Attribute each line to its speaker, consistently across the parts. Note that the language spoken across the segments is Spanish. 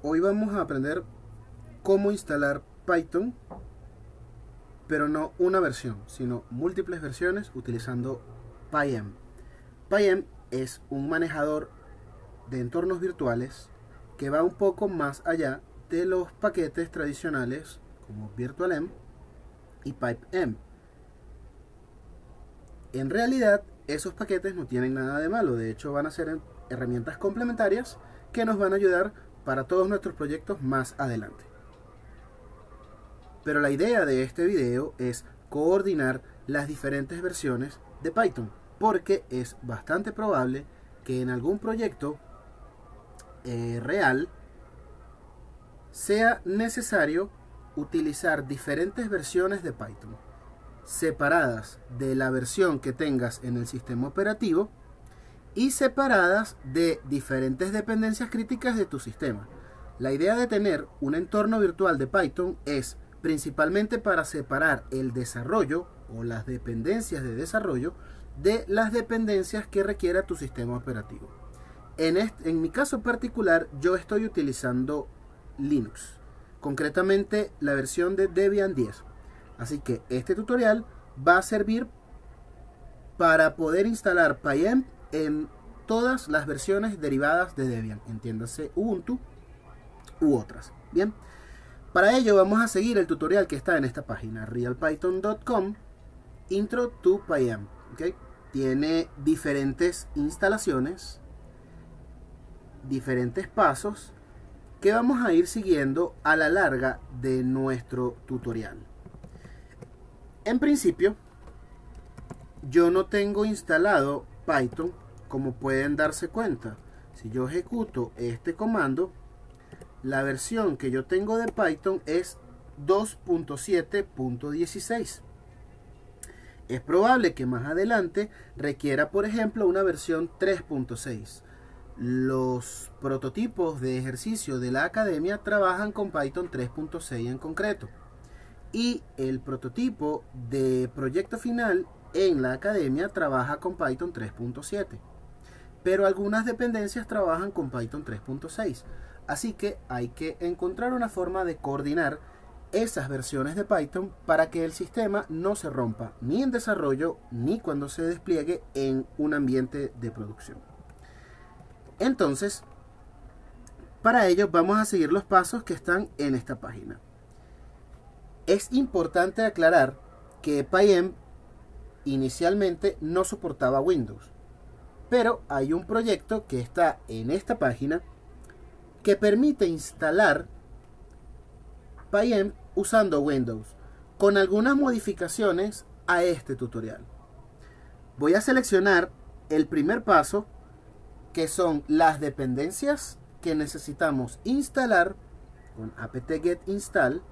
Speaker 1: Hoy vamos a aprender cómo instalar Python, pero no una versión, sino múltiples versiones utilizando PyEm. PyEm es un manejador de entornos virtuales que va un poco más allá de los paquetes tradicionales como virtualenv y pipem. En realidad, esos paquetes no tienen nada de malo, de hecho van a ser herramientas complementarias que nos van a ayudar para todos nuestros proyectos más adelante. Pero la idea de este video es coordinar las diferentes versiones de Python, porque es bastante probable que en algún proyecto real sea necesario utilizar diferentes versiones de Python, separadas de la versión que tengas en el sistema operativo y separadas de diferentes dependencias críticas de tu sistema. La idea de tener un entorno virtual de Python es principalmente para separar el desarrollo o las dependencias de desarrollo de las dependencias que requiera tu sistema operativo. En mi caso particular, yo estoy utilizando Linux, concretamente la versión de Debian 10. Así que este tutorial va a servir para poder instalar PyEm en todas las versiones derivadas de Debian, entiéndase Ubuntu u otras. Bien, para ello vamos a seguir el tutorial que está en esta página, realpython.com, Intro to PyEm. ¿Okay? Tiene diferentes instalaciones, diferentes pasos que vamos a ir siguiendo a la larga de nuestro tutorial. En principio, yo no tengo instalado Python, como pueden darse cuenta. Si yo ejecuto este comando, la versión que yo tengo de Python es 2.7.16. Es probable que más adelante requiera, por ejemplo, una versión 3.6. Los prototipos de ejercicio de la academia trabajan con Python 3.6 en concreto. Y el prototipo de proyecto final en la academia trabaja con Python 3.7. Pero algunas dependencias trabajan con Python 3.6. Así que hay que encontrar una forma de coordinar esas versiones de Python para que el sistema no se rompa ni en desarrollo ni cuando se despliegue en un ambiente de producción. Entonces, para ello vamos a seguir los pasos que están en esta página. Es importante aclarar que PyEm inicialmente no soportaba Windows, pero hay un proyecto que está en esta página que permite instalar PyEm usando Windows, con algunas modificaciones a este tutorial. Voy a seleccionar el primer paso, que son las dependencias que necesitamos instalar con apt-get install.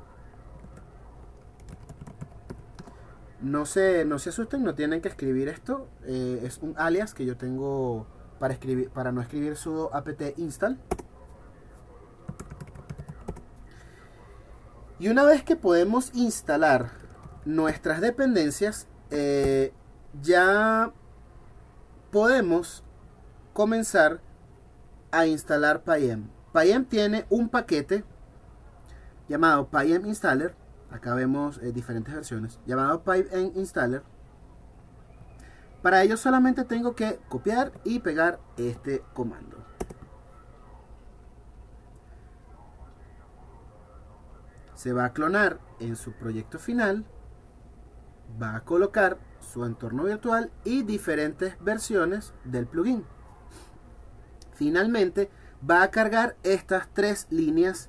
Speaker 1: No se asusten, no tienen que escribir esto, es un alias que yo tengo para no escribir sudo apt install. Y una vez que podemos instalar nuestras dependencias, ya podemos comenzar a instalar PyEm. PyEm tiene un paquete llamado PyEm Installer. Acá vemos diferentes versiones, llamado PyEm Installer. Para ello solamente tengo que copiar y pegar este comando. Se va a clonar en su proyecto final, va a colocar su entorno virtual y diferentes versiones del plugin. Finalmente va a cargar estas tres líneas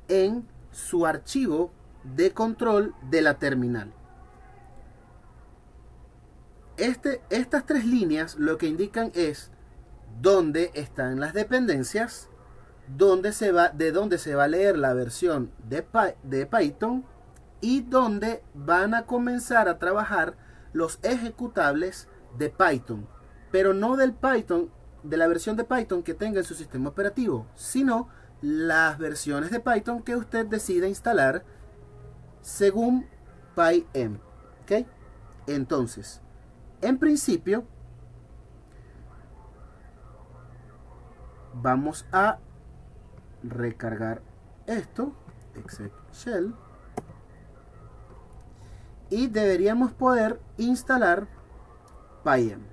Speaker 1: en su archivo de control de la terminal. Estas tres líneas lo que indican es dónde están las dependencias, de dónde se va a leer la versión de Python y dónde van a comenzar a trabajar los ejecutables de Python, pero no del Python, de la versión de Python que tenga en su sistema operativo, sino las versiones de Python que usted decida instalar según PyEm. ¿Okay? Entonces, en principio, vamos a recargar esto, exec shell, y deberíamos poder instalar pym.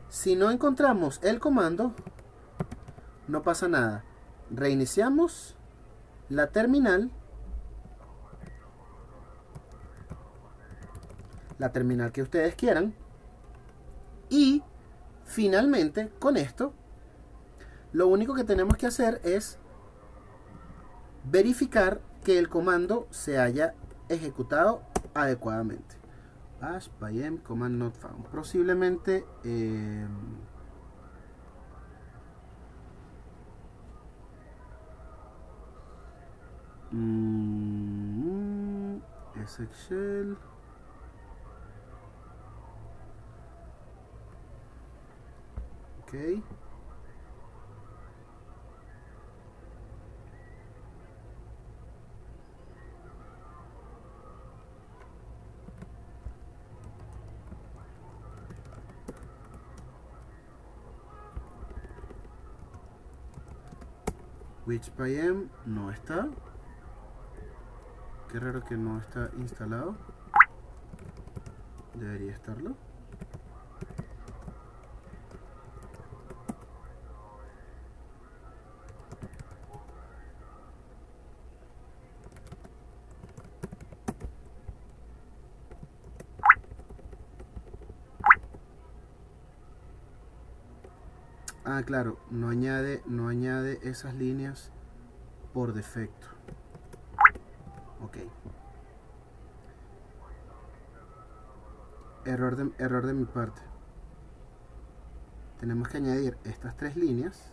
Speaker 1: Si no encontramos el comando, no pasa nada. Reiniciamos la terminal que ustedes quieran, y finalmente con esto lo único que tenemos que hacer es verificar que el comando se haya ejecutado adecuadamente. Bash pym command not found. Posiblemente shell. Ok. Which pym no está. Qué raro que no está instalado. Debería estarlo. Ah, claro, no añade esas líneas por defecto. Ok. Error de mi parte. Tenemos que añadir estas tres líneas.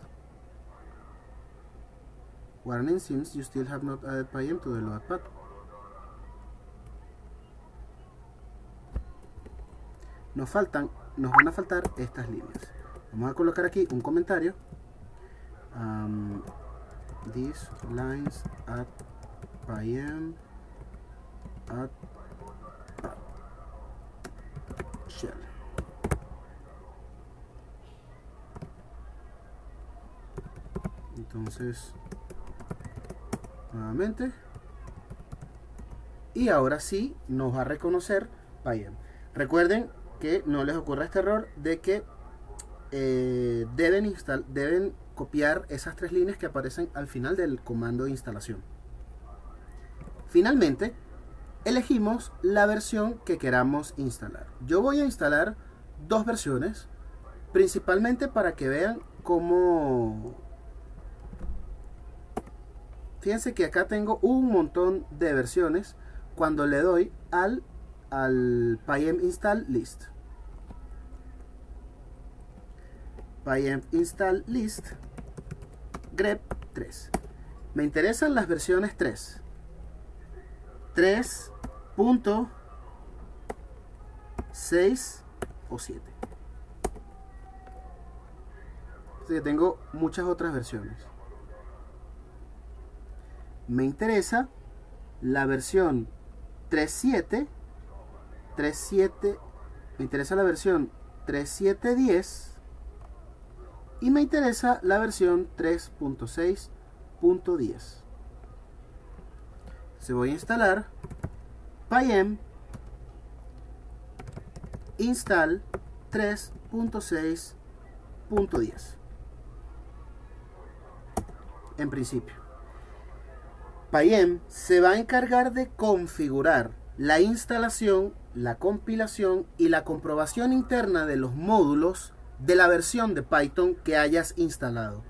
Speaker 1: Warning, seems you still have not added pym to the load path. Nos van a faltar estas líneas. Vamos a colocar aquí un comentario. These lines add pym add shell. Entonces, nuevamente, y ahora sí nos va a reconocer pym. Recuerden que no les ocurra este error de que deben copiar esas tres líneas que aparecen al final del comando de instalación. Finalmente, elegimos la versión que queramos instalar. Yo voy a instalar dos versiones, principalmente para que vean cómo... Fíjense que acá tengo un montón de versiones cuando le doy al pym install list. Pym install list grep 3. Me interesan las versiones 3, 3.6 o 7. Así que tengo muchas otras versiones. Me interesa la versión 3.7, me interesa la versión 3.7.10 y me interesa la versión 3.6.10. Se voy a instalar pym install 3.6.10. En principio, pym se va a encargar de configurar la instalación, la compilación y la comprobación interna de los módulos de la versión de Python que hayas instalado.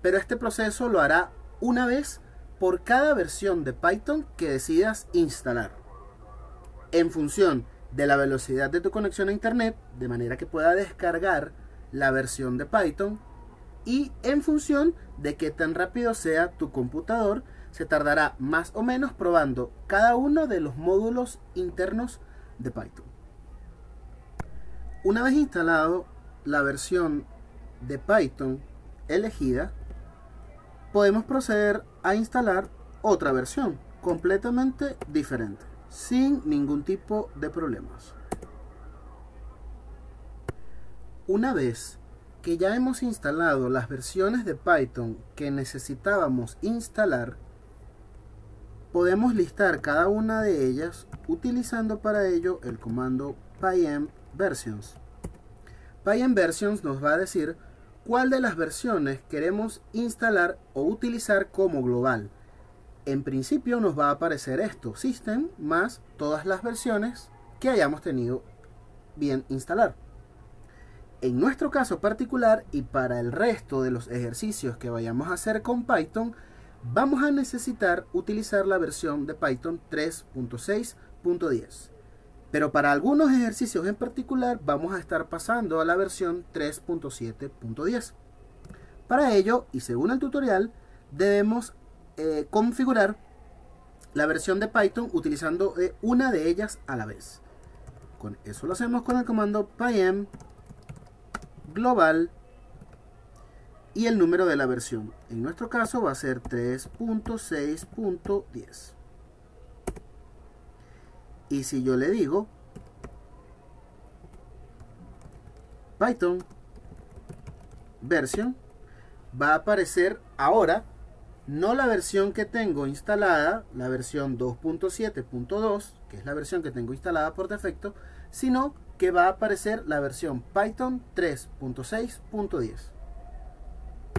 Speaker 1: Pero este proceso lo hará una vez por cada versión de Python que decidas instalar, en función de la velocidad de tu conexión a internet, de manera que pueda descargar la versión de Python, y en función de qué tan rápido sea tu computador. Se tardará más o menos probando cada uno de los módulos internos de Python. Una vez instalado la versión de Python elegida, podemos proceder a instalar otra versión completamente diferente, sin ningún tipo de problemas. Una vez que ya hemos instalado las versiones de Python que necesitábamos instalar, podemos listar cada una de ellas utilizando para ello el comando pym-versions. Pym-versions nos va a decir cuál de las versiones queremos instalar o utilizar como global. En principio nos va a aparecer esto, System más todas las versiones que hayamos tenido bien instalar. En nuestro caso particular y para el resto de los ejercicios que vayamos a hacer con Python, vamos a necesitar utilizar la versión de Python 3.6.10. Pero para algunos ejercicios en particular vamos a estar pasando a la versión 3.7.10. Para ello, y según el tutorial, debemos configurar la versión de Python utilizando una de ellas a la vez. Con eso lo hacemos con el comando pym global y el número de la versión. En nuestro caso va a ser 3.6.10. Y si yo le digo Python version, va a aparecer ahora no la versión que tengo instalada, la versión 2.7.2, que es la versión que tengo instalada por defecto, sino que va a aparecer la versión Python 3.6.10.